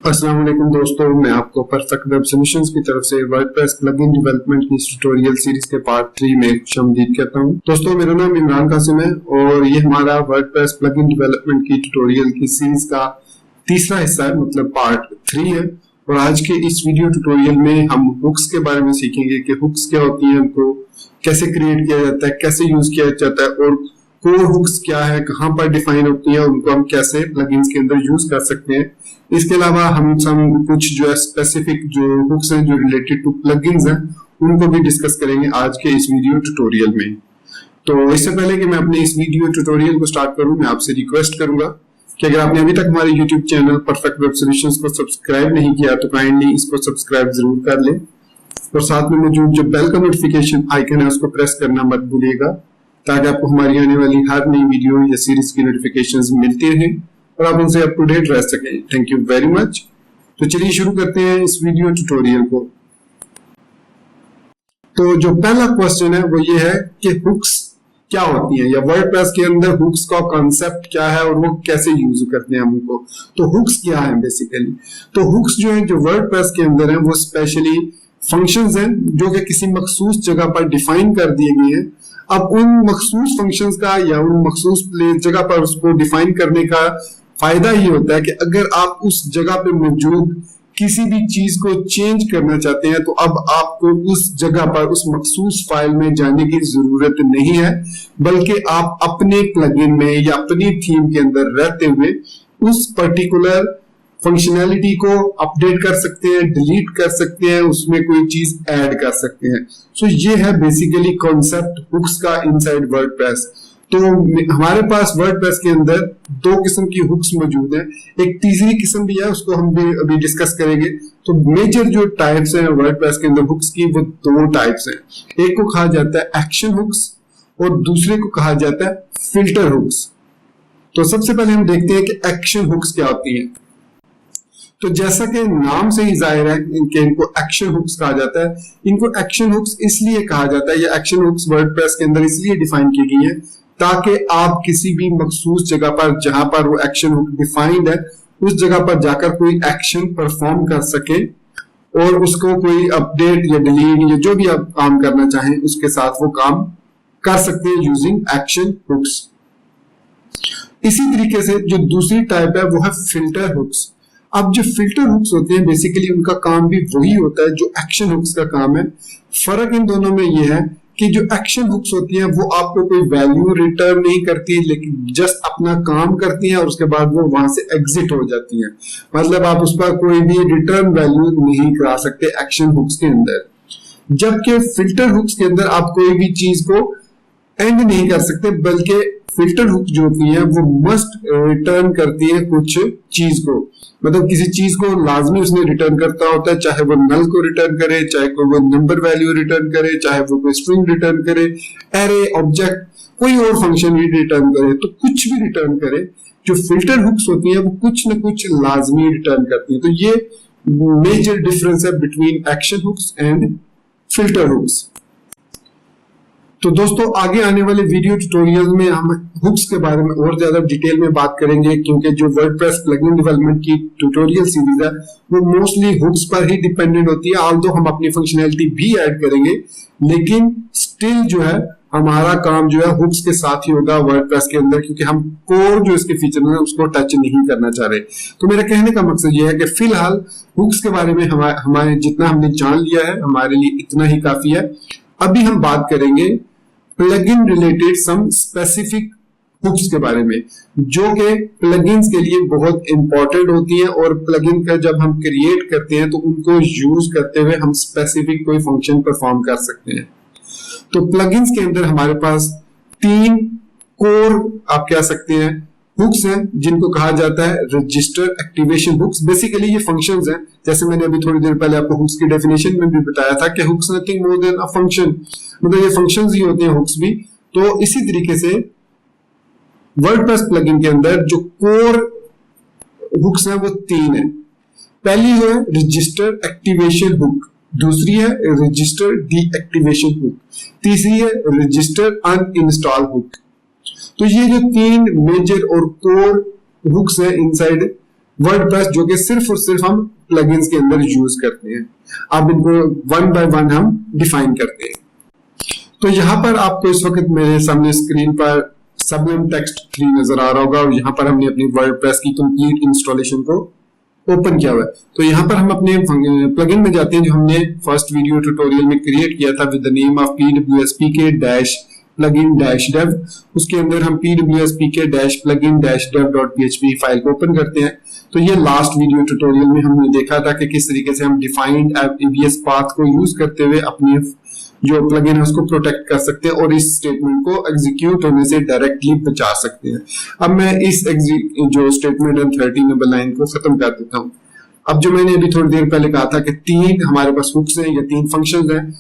अस्सलाम वालेकुम दोस्तों, मैं आपको परफेक्ट वेब सॉल्यूशंस की तरफ से वर्डप्रेस प्लगइन डेवलपमेंट की ट्यूटोरियल सीरीज के पार्ट 3 में खुशामदीद कहता हूं। दोस्तों, मेरा नाम इमरान कासिम है और ये हमारा वर्डप्रेस प्लगइन डेवलपमेंट की ट्यूटोरियल की सीरीज का तीसरा हिस्सा है, मतलब पार्ट 3 है। और आज के इस वीडियो ट्यूटोरियल में हम हुक्स के बारे में सीखेंगे कि हुक्स क्या होती है, उनको कैसे क्रिएट किया जाता है, कैसे यूज किया जाता है और कोर हुक्स क्या है, कहाँ पर डिफाइन होती है, उनको हम कैसे प्लगइन्स के अंदर यूज कर सकते हैं। इसके अलावा हम कुछ जो है स्पेसिफिक जो हुक्स हैं जो रिलेटेड टू प्लगइन्स हैं उनको भी डिस्कस करेंगे आज के इस वीडियो ट्यूटोरियल में। तो इससे पहले कि मैं अपने इस वीडियो ट्यूटोरियल को स्टार्ट करूं, मैं आपसे रिक्वेस्ट करूंगा कि अगर आपने अभी तक हमारे YouTube channel perfect web solutions को सब्सक्राइब नहीं किया तो काइंडली इसको सब्सक्राइब जरूर कर लें और साथ में मौजूद जो बेल का नोटिफिकेशन आइकन है उसको प्रेस करना मत भूलिएगा, ताकि आपको हमारी आने वाली हर नई वीडियो या सीरीज की नोटिफिकेशंस मिलती रहें और आप उनसे अप टू डेट रह सकें। Thank you very much. तो चलिए शुरू करते हैं इस वीडियो ट्यूटोरियल को। तो जो पहला क्वेश्चन है वो ये है कि हुक्स क्या होती हैं, या वर्डप्रेस के अंदर हुक्स का कॉन्सेप्ट क्या है और वो कैसे यूज करते हैं हम उनको। तो हुक्स क्या है बेसिकली? तो हुक्स जो है जो वर्डप्रेस के अंदर है वो स्पेशली फंक्शंस हैं जो कि किसी मखसूस जगह पर डिफाइन कर दिए गए हैं। अब उन मखसूस फंक्शंस का या उन मखसूस जगह पर उसको डिफाइन करने का फायदा ये होता है कि अगर आप उस जगह पे मौजूद किसी भी चीज को चेंज करना चाहते हैं तो अब आपको उस जगह पर उस मखसूस फाइल में जाने की जरूरत नहीं है, बल्कि आप अपने प्लगइन में या अपनी थीम के अंदर रहते हुए उस पर्टिकुलर फंक्शनैलिटी को अपडेट कर सकते हैं, डिलीट कर सकते हैं, उसमें कोई चीज ऐड कर सकते हैं। सो ये है बेसिकली कॉन्सेप्ट हुक्स का इनसाइड वर्डप्रेस। तो हमारे पास वर्डप्रेस के अंदर दो किस्म की हुक्स मौजूद हैं, एक तीसरी किस्म भी है, उसको हम भी अभी डिस्कस करेंगे। तो मेजर जो टाइप्स हैं वर्डप्रेस के अंदर हुक्स की वो दो टाइप्स हैं। एक को कहा जाता है एक्शन हुक्स और दूसरे को कहा जाता है फिल्टर हुक्स। तो सबसे पहले हम देखते हैं कि एक्शन हुक्स क्या होती है। तो जैसा कि नाम से ही जाहिर है कि इनको एक्शन हुक्स कहा जाता है। इनको एक्शन हुक्स इसलिए कहा जाता है, या एक्शन हुक्स वर्डप्रेस के अंदर इसलिए डिफाइन की गई है ताकि आप किसी भी मखसूस जगह पर जहां पर वो एक्शन हुक डिफाइंड है उस जगह पर जाकर कोई एक्शन परफॉर्म कर सके और उसको कोई अपडेट या डिलीट या जो भी आप काम करना चाहें उसके साथ वो काम कर सकते हैं यूजिंग एक्शन हुक्स। इसी तरीके से जो दूसरी टाइप है वो है फिल्टर हुक्स। अब जो फिल्टर हुक्स होते हैं बेसिकली उनका काम भी वही होता है जो एक्शन हुक्स का काम है। फर्क इन दोनों में यह है कि जो एक्शन हुक्स होती हैं वो आपको कोई वैल्यू रिटर्न नहीं करती, लेकिन जस्ट अपना काम करती हैं और उसके बाद वो वहां से एग्जिट हो जाती हैं। मतलब आप उस पर कोई भी रिटर्न वैल्यू नहीं करा सकते एक्शन हुक्स के अंदर। जबकि फिल्टर हुक्स के अंदर आप कोई भी चीज को एंड नहीं कर सकते, बल्कि फिल्टर हुक जो होती है वो मस्ट रिटर्न करती है कुछ चीज को। मतलब किसी चीज को लाजमी उसने रिटर्न करता होता है, चाहे वो नल को रिटर्न करे, चाहे वो नंबर वैल्यू रिटर्न करे, चाहे वो कोई स्ट्रिंग रिटर्न करे, एरे ऑब्जेक्ट कोई और फंक्शन भी रिटर्न करे, तो कुछ भी रिटर्न करे, जो फिल्टर हुक्स होती है वो कुछ न कुछ लाजमी रिटर्न करती है। तो ये मेजर डिफरेंस है between action hooks and filter hooks. तो दोस्तों आगे आने वाले वीडियो ट्यूटोरियल में हम हुक्स के बारे में और ज्यादा डिटेल में बात करेंगे, क्योंकि जो वर्डप्रेस प्लगइन डेवलपमेंट की ट्यूटोरियल सीरीज है वो मोस्टली हुक्स पर ही डिपेंडेंट होती है। ऑल्दो हम अपनी फंक्शनैलिटी भी ऐड करेंगे, लेकिन स्टिल जो है हमारा काम जो है हुक्स के साथ ही होगा वर्डप्रेस के अंदर, क्योंकि हम कोर जो इसके फीचर है उसको टच नहीं करना चाह रहे। तो मेरा कहने का मकसद ये है कि फिलहाल हुक्स के बारे में हमारे जितना हमने जान लिया है हमारे लिए इतना ही काफी है। अभी हम बात करेंगे plugin related some specific hooks के बारे में, जो कि प्लगइन्स के लिए बहुत इंपॉर्टेंट होती हैं और प्लगइन का जब हम क्रिएट करते हैं तो उनको यूज करते हुए हम स्पेसिफिक कोई फंक्शन परफॉर्म कर सकते हैं। तो प्लगइन्स के अंदर हमारे पास 3 कोर आप कह सकते हैं हुक्स हैं, जिनको कहा जाता है रजिस्टर एक्टिवेशन हुक्स। बेसिकली ये फंक्शंस हैं, जैसे मैंने अभी थोड़ी देर पहले आपको हुक्स की डेफिनेशन में भी बताया था कि hooks nothing more than a function, मतलब ये फंक्शंस ही होते हैं हुक्स भी। तो इसी तरीके से वर्डप्रेस प्लगइन के अंदर जो कोर हुक्स हैं वो 3 हैं। पहली है रजिस्टर एक्टिवेशन हुक, दूसरी है रजिस्टर डीएक्टिवेशन हुक, तीसरी है रजिस्टर अनइंस्टॉल हुक। तो ये जो 3 मेजर और कोर हुक्स है इनसाइड वर्डप्रेस जो कि सिर्फ और सिर्फ हम प्लगइन्स के अंदर यूज करते हैं। अब इनको वन बाय वन हम डिफाइन करते हैं। तो यहाँ पर आपको इस वक्त मेरे सामने स्क्रीन पर सबलिम टेक्स्ट 3 नजर आ रहा होगा और यहाँ पर हमने अपनी वर्डप्रेस की कंप्लीट इंस्टॉलेशन को ओपन किया हुआ है। तो यहाँ पर हम अपने प्लगइन में जाते हैं जो हमने फर्स्ट वीडियो ट्यूटोरियल में क्रिएट किया था with the name of pwspk dash plugin dash dev. उसके अंदर हम pwspk dash plugin dash dev dot php file को ओपन करते हैं। तो ये लास्ट वीडियो ट्यूटोरियल में हमने देखा था कि किस तरीके से हम डिफाइंड एबीएस पाथ को यूज करते हुए अपनी जो प्लगइन है उसको प्रोटेक्ट कर सकते हैं और इस स्टेटमेंट को एग्जीक्यूट होने से डायरेक्टली बचा सकते हैं। अब मैं इस जो स्टेटमेंट है 30 नंबर लाइन को खत्म कर देता हूँ। अब जो मैंने अभी थोड़ी देर पहले कहा था कि 3 हमारे पास हुक्स हैं या 3 फंक्शंस हैं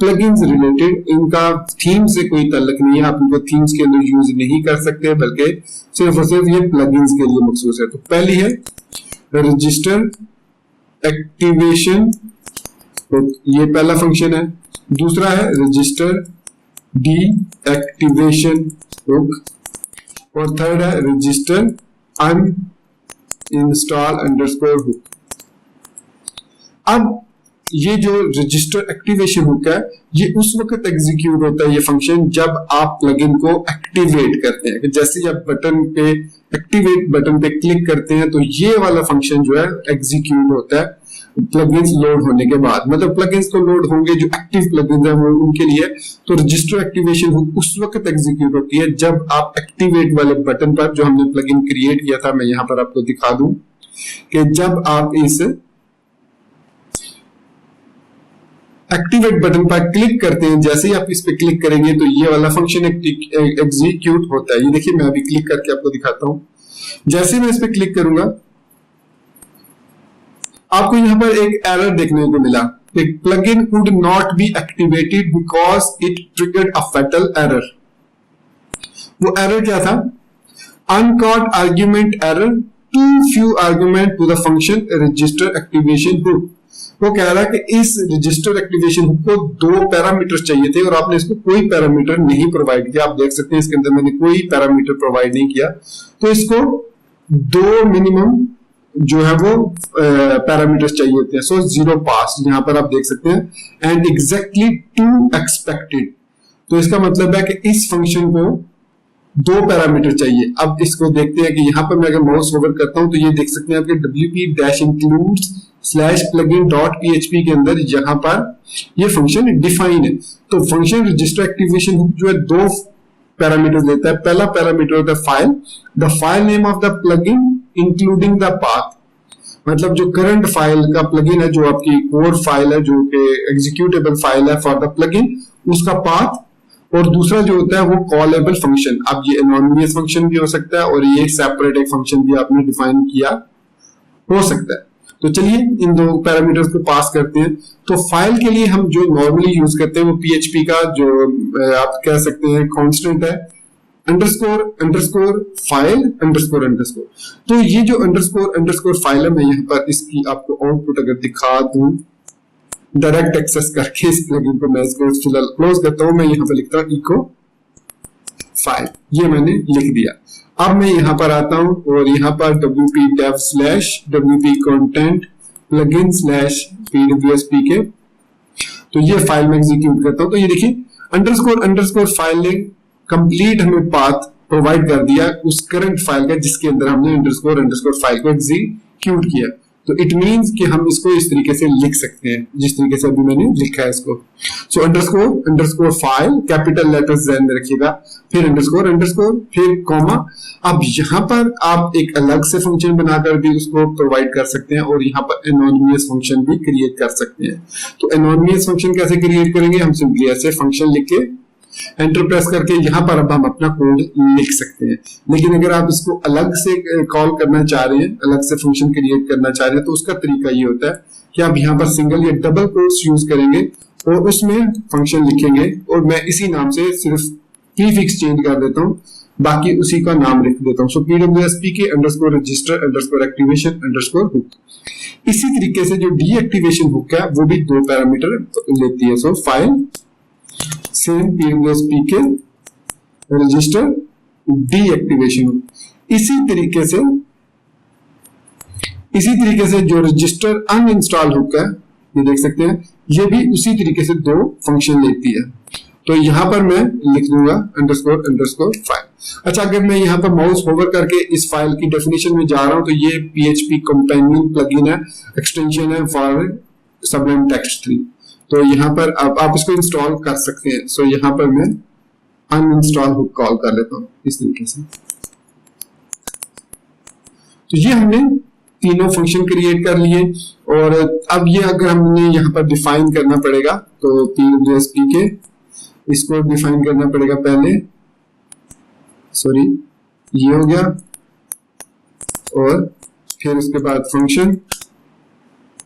प्लगइन्स रिलेटेड, इनका थीम से कोई ताल्लुक नहीं है, आप इनको थीम्स के अंदर यूज नहीं कर सकते बल्कि सिर्फ और सिर्फ ये प्लगइन्स के लिए मखसूस है। तो पहली है रजिस्टर एक्टिवेशन, तो ये पहला फंक्शन है। दूसरा है रजिस्टर डीएक्टिवेशन हुक और थर्ड है रजिस्टर अनइंस्टॉल अंडरस्कोर हुक। अब ये जो रजिस्टर एक्टिवेशन हुक है ये उस वक्त एग्जीक्यूट होता है ये फंक्शन जब आप प्लगइन को एक्टिवेट करते हैं। जैसे आप बटन पे एक्टिवेट बटन पे क्लिक करते हैं तो ये वाला फंक्शन जो है एग्जीक्यूट होता है प्लगइन्स लोड होने के बाद। मतलब प्लगइन्स तो लोड होंगे जो एक्टिव प्लगइन्स है वो उनके लिए। तो रजिस्टर एक्टिवेशन हुक उस वक्त एग्जीक्यूट होती है जब आप एक्टिवेट वाले बटन पर, जो हमने प्लगइन क्रिएट किया था, मैं यहां पर आपको दिखा दूं कि जब आप इस एक्टिवेट बटन पर क्लिक करते हैं, जैसे ही आप इस पे क्लिक करेंगे तो ये वाला फंक्शन एग्जीक्यूट होता है। ये देखिए मैं अभी क्लिक करके आपको दिखाता हूं। जैसे मैं इस पे क्लिक करूंगा आपको यहाँ पर एक एरर देखने को मिला, plugin could not be activated because it triggered a fatal error. वो एरर क्या था? Uncaught argument error, too few argument to the function register activation hook. वो कह रहा है कि इस रजिस्टर एक्टिवेशन हुक को 2 पैरामीटर चाहिए थे और आपने इसको कोई पैरामीटर नहीं प्रोवाइड किया। आप देख सकते हैं इसके अंदर मैंने कोई पैरामीटर प्रोवाइड नहीं किया, तो इसको 2 मिनिमम जो है वो पैरामीटर्स चाहिए होते हैं। सो 0 पास यहाँ पर आप देख सकते हैं एंड एग्जैक्टली 2 एक्सपेक्टेड। तो इसका मतलब है कि इस फंक्शन को 2 पैरामीटर चाहिए। अब इसको देखते हैं कि यहाँ पर मैं अगर माउस ओवर करता हूं तो ये देख सकते हैं आपके wp-includes/plugin.php के अंदर यहाँ पर ये फंक्शन डिफाइन है। तो फंक्शन रजिस्टर एक्टिवेशन हुक जो है 2 पैरामीटर लेता है। पहला पैरामीटर होता है file, the file name of the plugin including the path. मतलब जो करंट फाइल का प्लगइन है, जो आपकी कोर फाइल है, जो कि एग्जीक्यूटेबल फाइल है फॉर द प्लगइन, उसका पाथ। और दूसरा जो होता है वो कॉलेबल फंक्शन। अब ये एनोनिमस फंक्शन भी हो सकता है और ये सेपरेट एक फंक्शन भी आपने डिफाइन किया हो सकता है। तो चलिए इन 2 पैरामीटर्स को पास करते हैं। तो फाइल के लिए हम जो नॉर्मली यूज करते हैं वो PHP का जो आप कह सकते हैं कांस्टेंट है, underscore underscore file underscore underscore. तो ये जो अंडरस्कोर अंडरस्कोर फाइल है, मैं यहाँ पर इसकी आपको आउटपुट अगर दिखा दूं डायरेक्ट एक्सेस करके इस प्लगइन को, मैं इसको फिलहाल क्लोज करता हूं। मैं यहाँ पर लिखता हूँ इको फाइल, ये मैंने लिख दिया। अब मैं यहाँ पर आता हूं और यहाँ पर wp-dev/wp-content plugin/pwspk, तो ये फाइल में एग्जीक्यूट करता हूं। तो ये देखिए अंडरस्कोर अंडरस्कोर फाइल ने कंप्लीट हमें पाथ प्रोवाइड कर दिया उस करंट फाइल का जिसके अंदर हमने अंडरस्कोर अंडरस्कोर फाइल को एग्जीक्यूट किया। तो इट मींस कि हम इसको इस तरीके से लिख सकते हैं जिस तरीके से अभी मैंने लिखा है इसको। So underscore underscore file, capital letters ध्यान में रखिएगा, फिर अंडरस्कोर अंडरस्कोर, फिर कॉमा। अब यहाँ पर आप एक अलग से फंक्शन बनाकर भी उसको प्रोवाइड कर सकते हैं और यहाँ पर एनोनिमस फंक्शन भी क्रिएट कर सकते हैं। तो एनोनिमस फंक्शन कैसे क्रिएट करेंगे? हम सिंपली ऐसे फंक्शन लिख के एंटर प्रेस करके यहाँ पर अब हम अपना कोड लिख सकते हैं। लेकिन अगर आप इसको अलग से कॉल करना चाह रहे हैं, अलग से फंक्शन क्रिएट करना चाह रहे हैं, तो उसका तरीका ये होता है कि आप यहाँ पर सिंगल या डबल कोट्स यूज करेंगे और उसमें फंक्शन लिखेंगे और मैं इसी नाम से सिर्फ प्रीफिक्स चेंज कर देता हूँ, बाकी उसी का नाम लिख देता हूँ। सो pwspk underscore register underscore activation underscore hook. इसी तरीके से जो डीएक्टिवेशन हुक है वो भी 2 पैरामीटर लेती है। So file same pwspk register deactivation hook. इसी तरीके से इसी तरीके से जो रजिस्टर अनइंस्टॉल हुक है, ये देख सकते हैं, ये भी उसी तरीके से दो फंक्शन लेती है। तो यहां पर मैं लिख दूंगा अंडरस्कोर अंडरस्कोर फाइल। अच्छा, अगर मैं यहाँ पर माउस होवर करके इस फाइल की डेफिनेशन में जा रहा हूं तो ये PHP कंपेनियन प्लगइन है, एक्सटेंशन है फॉर सबलाइम टेक्स्ट 3। तो यहाँ पर आप इसको इंस्टॉल कर सकते हैं। सो यहाँ पर मैं अनइंस्टॉल हुक कॉल कर लेता हूँ इस तरीके से। तो ये हमने तीनों फंक्शन क्रिएट कर लिए। और अब ये अगर हमने यहाँ पर डिफाइन करना पड़ेगा तो PWSP के इसको डिफाइन करना पड़ेगा पहले, सॉरी ये हो गया, और फिर उसके बाद फंक्शन,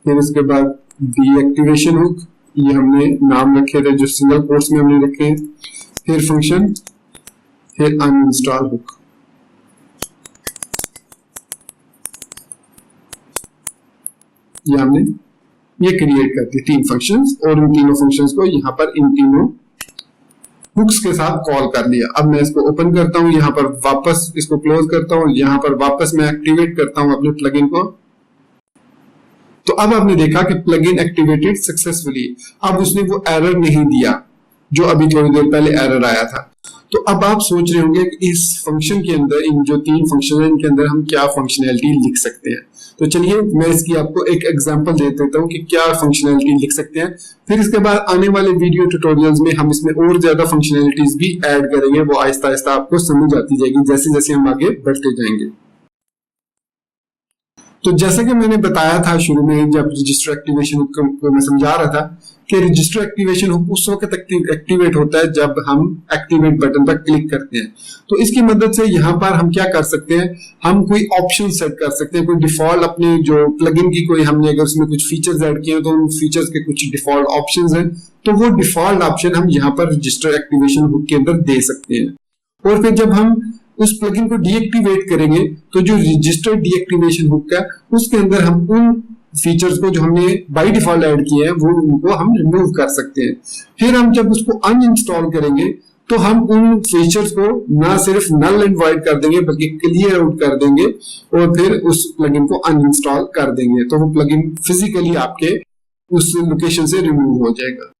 फिर उसके बाद डीएक्टिवेशन हुक, ये हमने नाम रखे थे जो सिंगल कोट्स में हमने रखे हैं, फिर फंक्शन, फिर अनइंस्टॉल हुक। ये हमने ये क्रिएट करते तीन फंक्शंस, और इन तीनों फंक्शंस को यहाँ पर इन तीनों हुक्स के साथ कॉल कर लिया। अब मैं इसको ओपन करता हूं, यहाँ पर वापस इसको क्लोज करता हूं, यहाँ पर वापस मैं एक्टिवेट करता हूं अपने प्लगइन को। तो अब आपने देखा कि प्लगइन एक्टिवेटेड सक्सेसफुली। अब उसने वो एरर नहीं दिया जो अभी थोड़ी देर पहले एरर आया था। तो अब आप सोच रहे होंगे कि इस फंक्शन के अंदर, इन जो तीन फंक्शन है इनके अंदर हम क्या फंक्शनैलिटी लिख सकते हैं। तो चलिए मैं इसकी आपको एक एग्जांपल दे देता हूँ कि क्या फंक्शनैलिटी लिख सकते हैं। फिर इसके बाद आने वाले वीडियो ट्यूटोरियल्स में हम इसमें और ज्यादा फंक्शनैलिटीज भी ऐड करेंगे, वो आहिस्ता आहिस्ता आपको समझ आती जाएगी जैसे जैसे हम आगे बढ़ते जाएंगे। तो जैसा कि मैंने बताया था शुरू में जब रजिस्टर एक्टिवेशन हुक को मैं समझा रहा था कि रजिस्टर एक्टिवेशन हुक उस वक्त एक्टिवेट होता है जब हम एक्टिवेट बटन पर क्लिक करते हैं। तो इसकी मदद से यहाँ पर हम क्या कर सकते हैं, हम कोई ऑप्शन सेट कर सकते हैं, कोई डिफॉल्ट अपने जो प्लगइन की कोई हमने अगर उसमें कुछ फीचर्स ऐड किए हैं तो उन फीचर्स के कुछ डिफॉल्ट ऑप्शंस हैं, तो वो डिफॉल्ट ऑप्शन हम यहाँ पर रजिस्टर एक्टिवेशन हुक के अंदर दे सकते हैं। और फिर जब हम उस प्लगइन को डीएक्टिवेट करेंगे तो जो रजिस्टर डीएक्टिवेशन हुक है उसके अंदर हम उन फीचर्स को जो हमने बाय डिफॉल्ट ऐड किए हैं वो उनको हम रिमूव कर सकते हैं। फिर हम जब उसको अनइंस्टॉल करेंगे तो हम उन फीचर्स को ना सिर्फ नल एंड वॉइड कर देंगे बल्कि क्लियर आउट कर देंगे और फिर उस प्लगइन को अनइंस्टॉल कर देंगे। तो वो प्लगइन फिजिकली आपके उस लोकेशन से रिमूव हो जाएगा।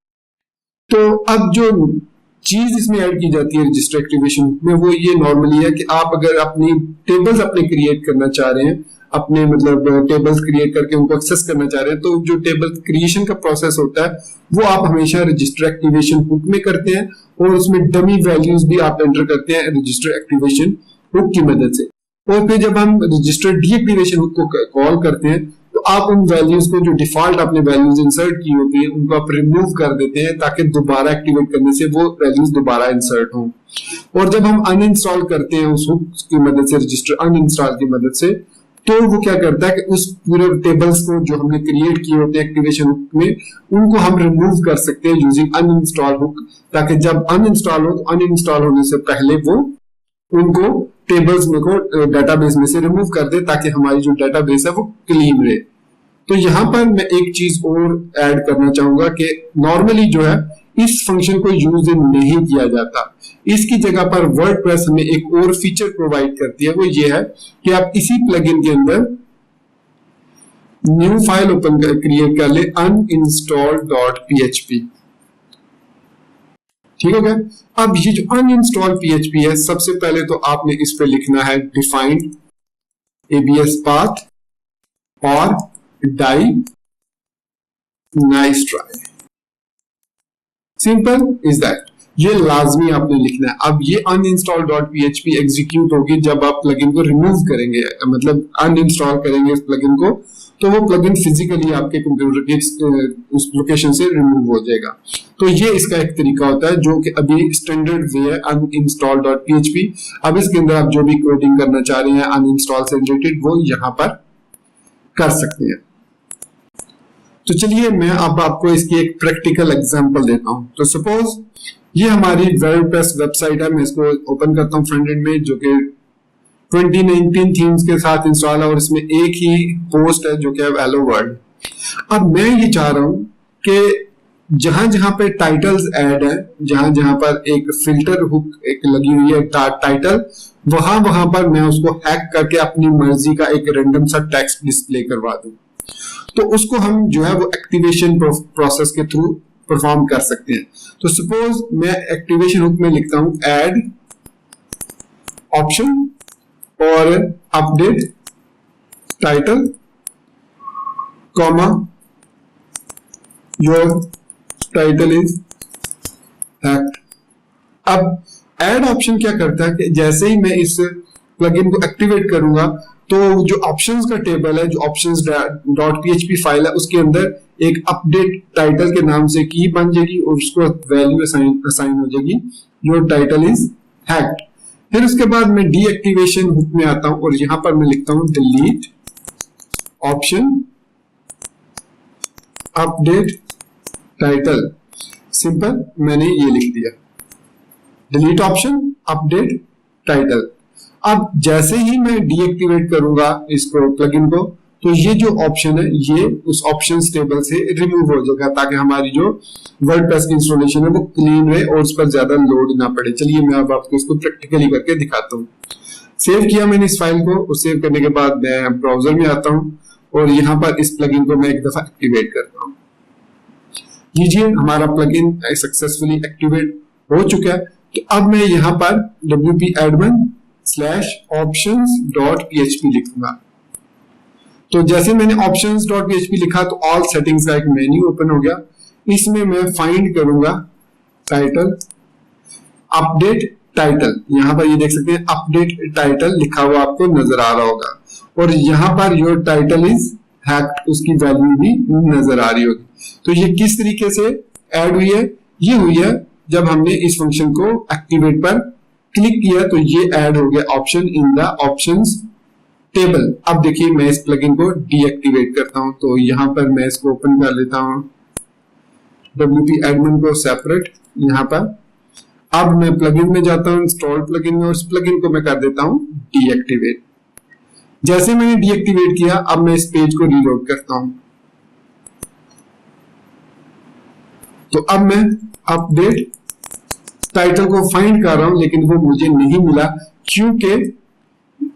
तो अब जो चीज इसमें ऐड की जाती है रजिस्टर एक्टिवेशन में वो ये नॉर्मली है कि आप अगर अपनी टेबल्स अपने क्रिएट करना चाह रहे हैं, अपने मतलब टेबल्स क्रिएट करके उनको एक्सेस करना चाह रहे हैं, तो जो टेबल क्रिएशन का प्रोसेस होता है वो आप हमेशा रजिस्टर एक्टिवेशन हुक में करते हैं और उसमें डमी वैल्यूज भी आप एंटर करते हैं रजिस्टर एक्टिवेशन हुक की मदद से। और फिर जब हम रजिस्टर डीएक्टिवेशन हुक को कॉल करते हैं तो आप उन वैल्यूज को जो डिफॉल्ट आपने वैल्यूज इंसर्ट की होती है उनको आप रिमूव कर देते हैं ताकि दोबारा एक्टिवेट करने से वो वैल्यूज दोबारा इंसर्ट हों। और जब हम अनइंस्टॉल करते हैं उस हुक की मदद से, रजिस्टर अनइंस्टॉल की मदद से, तो वो क्या करता है कि उस पूरे टेबल्स को जो हमने क्रिएट किए होते हैं एक्टिवेशन हुक में उनको हम रिमूव कर सकते हैं यूजिंग अनइंस्टॉल हुक, ताकि जब अनइंस्टॉल हो तो अनइंस्टॉल होने से पहले वो उनको टेबल्स में को डेटाबेस में से रिमूव कर दे ताकि हमारी जो डेटाबेस है वो क्लीन रहे। तो यहाँ पर मैं एक चीज और ऐड करना चाहूंगा कि नॉर्मली जो है इस फंक्शन को यूज नहीं किया जाता। इसकी जगह पर वर्डप्रेस हमें एक और फीचर प्रोवाइड करती है, वो ये है कि आप इसी प्लगइन के अंदर न्यू फाइल ओपन क्रिएट कर ले uninstall.php। ठीक हो गया। अब ये जो अनइंस्टॉल PHP है, सबसे पहले तो आपने इस पे लिखना है डिफाइंड ABS पाथ और die nice try. Simple is that, ये लाजमी आपने लिखना है। अब ये uninstall.php एग्जीक्यूट होगी जब आप प्लगइन को रिमूव करेंगे, मतलब अनइंस्टॉल करेंगे इस प्लगइन को, तो वो प्लगइन फिजिकली आपके कंप्यूटर के उस लोकेशन से रिमूव हो जाएगा। तो ये इसका एक तरीका होता है जो कि अभी स्टैंडर्ड वे है uninstall.php। अब इसके अंदर आप जो भी कोडिंग करना चाह रहे हैं अनइंस्टॉल से रिलेटेड वो यहाँ पर कर सकते हैं। तो चलिए मैं अब आपको इसकी एक प्रैक्टिकल एग्जांपल देता हूं। तो सपोज ये हमारी वर्डप्रेस वेबसाइट है, मैं इसको ओपन करता हूं फ्रंट एंड में जो कि 2019 थीम्स के साथ इंस्टॉल है और इसमें एक ही पोस्ट है जो कि हेलो वर्ल्ड। अब मैं ये चाह रहा हूं कि जहां जहां पे टाइटल्स ऐड है, जहां जहां पर एक फिल्टर हुक एक लगी हुई है टाइटल, वहां वहां पर मैं उसको हैक करके अपनी मर्जी का एक रैंडम सा टेक्स्ट डिस्प्ले करवा दूं। तो उसको हम जो है वो एक्टिवेशन प्रोसेस के थ्रू परफॉर्म कर सकते हैं। तो सपोज मैं एक्टिवेशन हुक में लिखता हूं ऐड ऑप्शन और update title comma your title is hacked. अब ऐड ऑप्शन क्या करता है कि जैसे ही मैं इस प्लगइन को एक्टिवेट करूंगा तो जो ऑप्शंस का टेबल है, जो ऑप्शंस डॉट पीएचपी फाइल है, उसके अंदर एक अपडेट टाइटल के नाम से की बन जाएगी और उसको वैल्यू असाइन हो जाएगी योर टाइटल इज हैक्ड। फिर उसके बाद मैं डीएक्टिवेशन हुक में आता हूं और यहां पर मैं लिखता हूं delete option update title. Simple, मैंने ये लिख दिया डिलीट ऑप्शन अपडेट टाइटल। अब जैसे ही मैं डीएक्टिवेट करूंगा इसको प्लगइन को, तो ये जो ऑप्शन है ये उस ऑप्शंस टेबल से रिमूव हो जाएगा, ताकि हमारी जो वर्डप्रेस की इंस्टॉलेशन है वो क्लीन रहे और उस पर ज्यादा लोड ना पड़े। चलिए मैं अब आपको इसको प्रैक्टिकली करके दिखाता हूँ। सेव किया मैंने इस फाइल को, और सेव करने के बाद मैं ब्राउजर में आता हूँ और यहाँ पर इस प्लगइन को मैं एक दफा एक्टिवेट करता हूँ। लीजिए हमारा प्लगइन सक्सेसफुली एक्टिवेट हो चुका है। तो अब मैं यहाँ पर wp-admin/options.php लिखूंगा। तो जैसे मैंने options.php लिखा तो ऑल सेटिंग्स का एक मेन्यू ओपन हो गया। इसमें मैं फाइंड करूंगा टाइटल अपडेट टाइटल। यहाँ पर ये देख सकते हैं अपडेट टाइटल लिखा हुआ आपको नजर आ रहा होगा, और यहाँ per your title is hacked उसकी वैल्यू भी नजर आ रही होगी। तो ये किस तरीके से ऐड हुई है? ये हुई है जब हमने इस फंक्शन को एक्टिवेट पर क्लिक किया तो ये ऐड हो गया option in the options table. अब देखिए मैं इस प्लगइन को डीएक्टिवेट करता हूं, तो यहां पर मैं इसको ओपन कर लेता हूं wp admin को सेपरेट यहां पर। अब मैं प्लगइन में जाता हूं इंस्टॉल प्लगइन में, और इस प्लगइन को मैं कर देता हूं डीएक्टिवेट। जैसे मैंने डीएक्टिवेट किया अब मैं इस पेज को रीलोड करता हूं। तो अब मैं अपडेट टाइटल को फाइंड कर रहा हूं, लेकिन वो मुझे नहीं मिला क्योंकि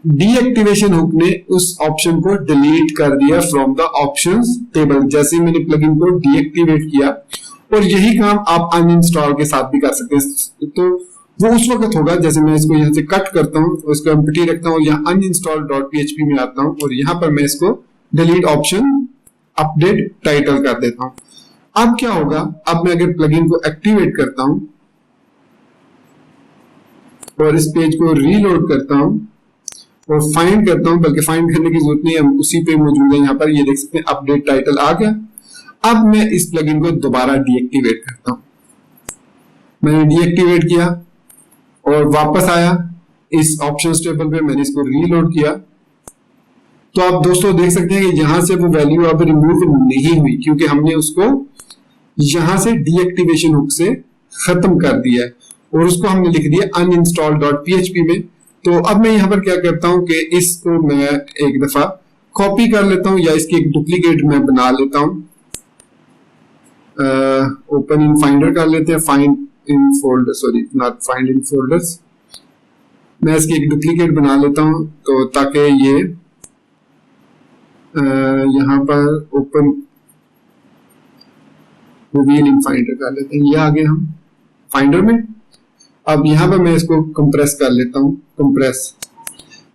डीएक्टिवेशन हुक ने उस ऑप्शन को डिलीट कर दिया फ्रॉम द ऑप्शंस टेबल। जैसे मैंने प्लगइन को डीएक्टिवेट किया, और यही काम आप अनइंस्टॉल के साथ भी कर सकते हैं। तो वो उस वक्त होगा जैसे मैं इसको यहाँ से कट करता हूँ, उसको एम्प्टी रखता हूँ, यहाँ uninstall.php में आता हूँ और यहाँ पर मैं इसको डिलीट ऑप्शन अपडेट टाइटल कर देता हूँ। अब क्या होगा, अब मैं अगर प्लगइन को एक्टिवेट करता हूं और इस पेज को रीलोड करता हूं और फाइंड करता हूं, बल्कि फाइंड करने की जरूरत नहीं है, उसी पे मौजूद है। यहाँ पर ये देख सकते हैं अपडेट टाइटल आ गया। अब मैं इस प्लगइन को दोबारा डीएक्टिवेट करता हूं। मैंने डीएक्टिवेट किया और वापस आया इस ऑप्शंस टेबल पे, मैंने इसको रीलोड किया। तो आप दोस्तों देख सकते हैं कि यहां से वो वैल्यू अब रिमूव नहीं हुई, क्योंकि हमने उसको यहां से डीएक्टिवेशन हुक से खत्म कर दिया है और उसको हमने लिख दिया uninstall.php में। तो अब मैं यहां पर क्या करता हूं कि इसको मैं एक दफा कॉपी कर लेता हूं या इसकी एक डुप्लीकेट मैं बना लेता हूं। ओपन इन फाइंडर कर लेते हैं, find in folder, sorry not find in folders. मैं इसकी एक डुप्लीकेट बना लेता हूं तो ताकि ये यहां पर ओपन रिवील इन फाइंडर कर लेते हैं। ये आगे हम फाइंडर में। अब यहां पर मैं इसको कंप्रेस कर लेता हूं, कंप्रेस,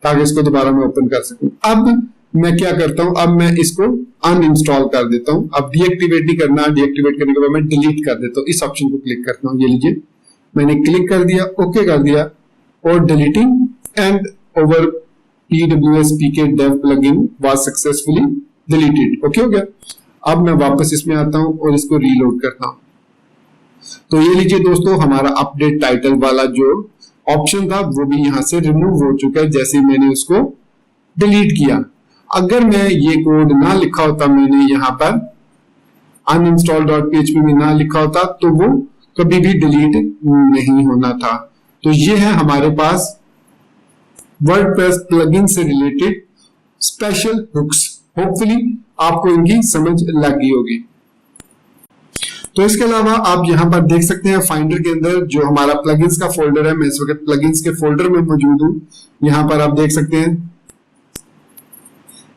ताकि इसको दोबारा मैं ओपन कर सकूं। अब मैं क्या करता हूं, अब मैं इसको अनइंस्टॉल कर देता हूं। अब डीएक्टिवेट नहीं करना, डीएक्टिवेट करने के बाद मैं डिलीट कर देता हूं। इस ऑप्शन को क्लिक करता हूं, ये लीजिए मैंने क्लिक कर दिया, ओके कर दिया, और deleting and over PWS PK dev plugin was successfully deleted। Okay हो गया। अब मैं वापस इसमें आता हूं और इसको रीलोड करता हूं। तो ये लीजिए दोस्तों, हमारा अपडेट टाइटल वाला जो ऑप्शन था वो भी यहां से रिमूव हो चुका है जैसे मैंने उसको डिलीट किया। अगर मैं ये कोड ना लिखा होता, मैंने यहाँ पर uninstall.php में ना लिखा होता, तो वो कभी भी डिलीट नहीं होना था। तो ये है हमारे पास वर्डप्रेस प्लगइन से रिलेटेड स्पेशल हुक्स। होपफुली आपको इनकी समझ लग गई होगी। तो इसके अलावा आप यहाँ पर देख सकते हैं फाइंडर के अंदर जो हमारा प्लगइन्स का फोल्डर है, मैं इस वक्त प्लगइन्स के फोल्डर में मौजूद हूँ। यहाँ पर आप देख सकते हैं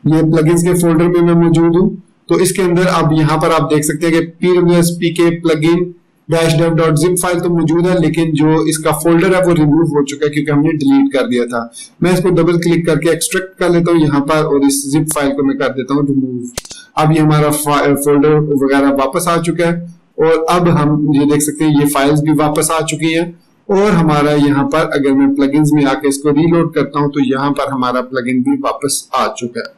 ये प्लगइन्स के फोल्डर में मैं मौजूद हूँ। तो इसके अंदर अब यहाँ पर आप देख सकते हैं कि pwspk plugin -dev.zip फाइल तो मौजूद है, लेकिन जो इसका फोल्डर है वो रिमूव हो चुका है क्योंकि हमने डिलीट कर दिया था। मैं इसको डबल क्लिक करके एक्सट्रैक्ट कर लेता हूँ यहाँ पर और इस जिप फाइल को मैं कर देता हूँ रिमूव। अब ये हमारा फोल्डर वगैरह वापस आ चुका है और अब हम ये देख सकते हैं ये फाइल्स भी वापस आ चुकी हैं। और हमारा यहाँ पर अगर मैं प्लगइन्स में आके इसको रीलोड करता हूँ तो यहाँ पर हमारा प्लगइन भी वापस आ चुका है।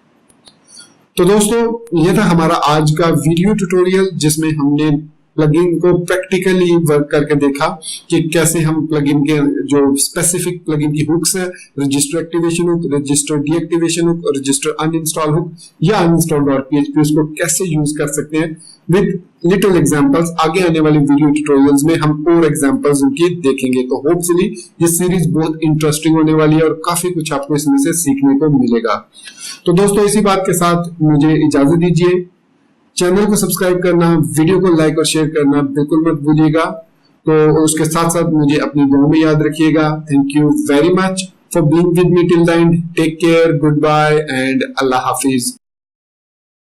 तो दोस्तों ये था हमारा आज का वीडियो ट्यूटोरियल जिसमें हमने प्लगइन को प्रैक्टिकली वर्क करके देखा कि कैसे हम प्लगइन के जो स्पेसिफिक प्लगइन की हुक्स है, register activation hook, register deactivation hook और रजिस्टर अनइंस्टॉल हुक या uninstall.php उसको कैसे यूज कर सकते हैं विद लिटिल एग्जांपल्स। आगे आने वाले वीडियो ट्यूटोरियल्स में हम और एग्जांपल्स उनकी देखेंगे। तो होपफुली ये सीरीज बहुत इंटरेस्टिंग होने वाली है और काफी कुछ आपको इसमें से सीखने को मिलेगा। तो दोस्तों इसी बात के साथ मुझे इजाजत दीजिए। चैनल को सब्सक्राइब करना, वीडियो को लाइक और शेयर करना बिल्कुल मत भूलिएगा। तो उसके साथ साथ मुझे अपनी दुआ में याद रखिएगा। Thank you very much for being with me till the end. Take care, goodbye and अल्लाह हाफिज।